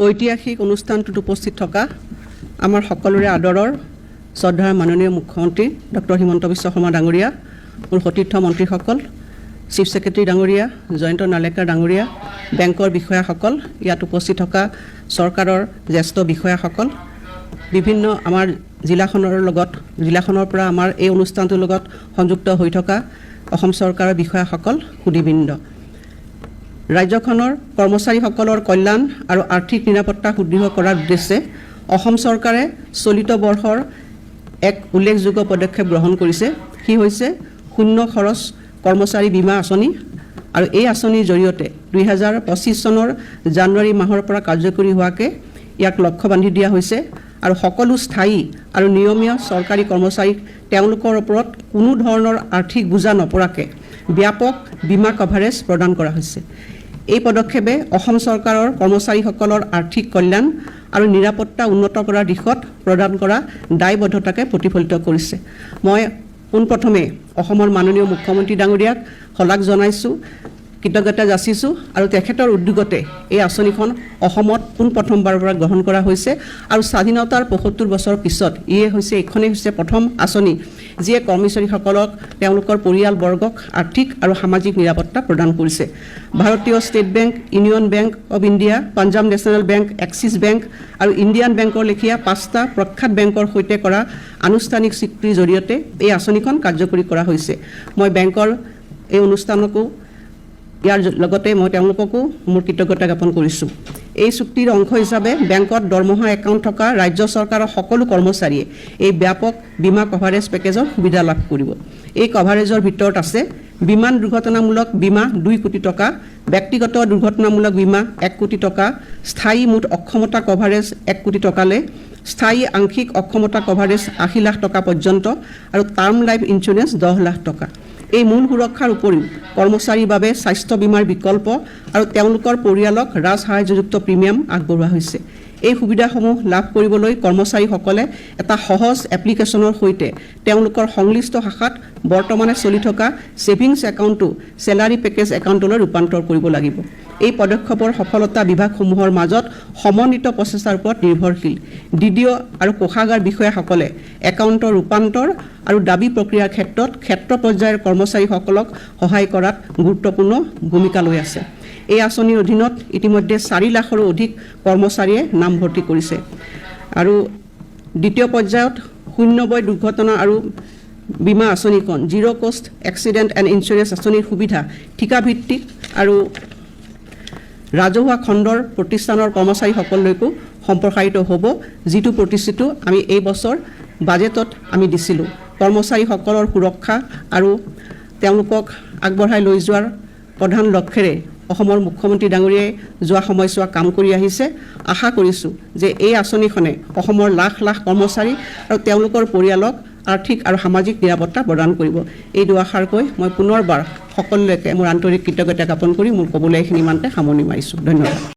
ঐতিহাসিক অনুষ্ঠানটোত উপস্থিত থকা আমাৰ সকলোৰে আদৰৰ শ্ৰদ্ধাৰ মাননীয় মুখ্যমন্ত্ৰী ডক্টৰ হিমন্ত বিশ্ব শৰ্মা ডাঙৰীয়া, মোৰ সতীৰ্থ মন্ত্ৰীসকল, চিফ ছেক্ৰেটাৰী ডাঙৰীয়া, জয়ন্ত নালেকাৰ ডাঙৰীয়া, বেংকৰ বিষয়াসকল, ইয়াত উপস্থিত থকা চৰকাৰৰ জ্যেষ্ঠ বিষয়াসকল, বিভিন্ন আমাৰ জিলাখনৰ পৰা আমাৰ এই অনুষ্ঠানটোৰ লগত সংযুক্ত হৈ থকা অসম চৰকাৰৰ বিষয়াসকল, সুধীবৃন্দ, ৰাজ্যখনৰ কৰ্মচাৰীসকলৰ কল্যাণ আৰু আৰ্থিক নিৰাপত্তা সুদৃঢ় কৰাৰ উদ্দেশ্যে অসম চৰকাৰে চলিত বৰ্ষৰ এক উল্লেখযোগ্য পদক্ষেপ গ্ৰহণ কৰিছে। সি হৈছে শূন্য খৰচ কৰ্মচাৰী বীমা আঁচনি, আৰু এই আঁচনিৰ জৰিয়তে 2025 চনৰ জানুৱাৰী মাহৰ পৰা কাৰ্যকৰী হোৱাকৈ ইয়াক লক্ষ্য বান্ধি দিয়া হৈছে আৰু সকলো স্থায়ী আৰু নিয়মীয়া চৰকাৰী কৰ্মচাৰীক তেওঁলোকৰ ওপৰত কোনো ধৰণৰ আৰ্থিক বোজা নপৰাকৈ ব্যাপক বীমা কভাৰেজ প্ৰদান কৰা হৈছে। এই পদক্ষেপে অসম চৰকাৰৰ কৰ্মচাৰীসকলৰ আৰ্থিক কল্যাণ আৰু নিৰাপত্তা উন্নত কৰাৰ দিশত প্ৰদান কৰা দায়বদ্ধতাকে প্ৰতিফলিত কৰিছে। মই পোনপ্ৰথমে অসমৰ মাননীয় মুখ্যমন্ত্ৰী ডাঙৰীয়াক শলাগ জনাইছোঁ, কৃতজ্ঞতা যাচিছোঁ, আৰু তেখেতৰ উদ্যোগতে এই আঁচনিখন অসমত পোনপ্ৰথমবাৰৰ পৰা গ্ৰহণ কৰা হৈছে আৰু স্বাধীনতাৰ ৭৫ বছৰৰ পিছত এইখনেই হৈছে প্ৰথম আঁচনি যিয়ে কৰ্মচাৰীসকলক তেওঁলোকৰ পৰিয়ালবৰ্গক আৰ্থিক আৰু সামাজিক নিৰাপত্তা প্ৰদান কৰিছে। ভাৰতীয় state bank, union bank of India, Punjab national bank, axis bank আৰু ইণ্ডিয়ান বেংকৰ লেখীয়া 5টা প্ৰখ্যাত বেংকৰ সৈতে কৰা আনুষ্ঠানিক চুক্তিৰ জৰিয়তে এই আঁচনিখন কাৰ্যকৰী কৰা হৈছে। মই বেংকৰ এই অনুষ্ঠানকো ইয়াৰ লগতে মই তেওঁলোককো মোৰ কৃতজ্ঞতা জ্ঞাপন কৰিছোঁ। এই চুক্তিৰ অংশ হিচাপে বেংকত দৰমহা একাউণ্ট থকা ৰাজ্য চৰকাৰৰ সকলো কৰ্মচাৰীয়ে এই ব্যাপক বীমা কভাৰেজ পেকেজৰ সুবিধা লাভ কৰিব। এই কভাৰেজৰ ভিতৰত আছে বিমান দুৰ্ঘটনামূলক বীমা 2 কোটি টকা, ব্যক্তিগত দুৰ্ঘটনামূলক বীমা 1 কোটি টকা, স্থায়ী মুঠ অক্ষমতা কভাৰেজ 1 কোটি টকালৈ, স্থায়ী আংশিক অক্ষমতা কভাৰেজ 80 লাখ টকা পৰ্যন্ত আৰু টাৰ্ম লাইফ ইঞ্চুৰেঞ্চ 10 লাখ টকা। এই মূল সুৰক্ষাৰ উপৰিও কৰ্মচাৰীৰ বাবে স্বাস্থ্য বীমাৰ বিকল্প আৰু তেওঁলোকৰ পৰিয়ালক ৰাজসাহায্যযুক্ত প্ৰিমিয়াম আগবঢ়োৱা হৈছে। এই সুবিধাসমূহ লাভ কৰিবলৈ কৰ্মচাৰীসকলে এটা সহজ এপ্লিকেশ্যনৰ সৈতে তেওঁলোকৰ সংশ্লিষ্ট শাখাত বৰ্তমানে চলি থকা ছেভিংছ একাউণ্টটো চেলাৰী পেকেজ একাউণ্টলৈ ৰূপান্তৰ কৰিব লাগিব। এই পদক্ষেপৰ সফলতা বিভাগসমূহৰ মাজত সমন্বিত প্ৰচেষ্টাৰ ওপৰত নিৰ্ভৰশীল। DDO আৰু কোষাগাৰ বিষয়াসকলে একাউণ্টৰ ৰূপান্তৰ আৰু দাবী প্ৰক্ৰিয়াৰ ক্ষেত্ৰ পৰ্যায়ৰ কৰ্মচাৰীসকলক সহায় কৰাত গুৰুত্বপূৰ্ণ ভূমিকা লৈ আছে। এই আঁচনিৰ অধীনত ইতিমধ্যে 4 লাখৰো অধিক কৰ্মচাৰীয়ে নামভৰ্তি কৰিছে আৰু দ্বিতীয় পৰ্যায়ত শূন্যবয় দুৰ্ঘটনা আৰু বীমা আঁচনিখন জিৰ' কষ্ট এক্সিডেণ্ট এণ্ড ইঞ্চুৰেঞ্চ আঁচনিৰ সুবিধা ঠিকাভিত্তিক আৰু ৰাজহুৱা খণ্ডৰ প্ৰতিষ্ঠানৰ কৰ্মচাৰীসকললৈকো সম্প্ৰসাৰিত হ'ব, যিটো প্ৰতিশ্ৰুতি আমি এই বছৰ বাজেটত আমি দিছিলোঁ। কৰ্মচাৰীসকলৰ সুৰক্ষা আৰু তেওঁলোকক আগবঢ়াই লৈ যোৱাৰ প্ৰধান লক্ষ্যৰে অসমৰ মুখ্যমন্ত্ৰী ডাঙৰীয়াই যোৱা সময়ছোৱা কাম কৰি আহিছে। আশা কৰিছোঁ যে এই আঁচনিখনে অসমৰ লাখ লাখ কৰ্মচাৰী আৰু তেওঁলোকৰ পৰিয়ালক আৰ্থিক আৰু সামাজিক নিৰাপত্তা প্ৰদান কৰিব। এই দুআষাৰকৈ মই পুনৰবাৰ সকলোলৈকে মোৰ আন্তৰিক কৃতজ্ঞতা জ্ঞাপন কৰি মোৰ ক'বলৈ এইখিনি ইমানতে সামৰণি মাৰিছোঁ। ধন্যবাদ।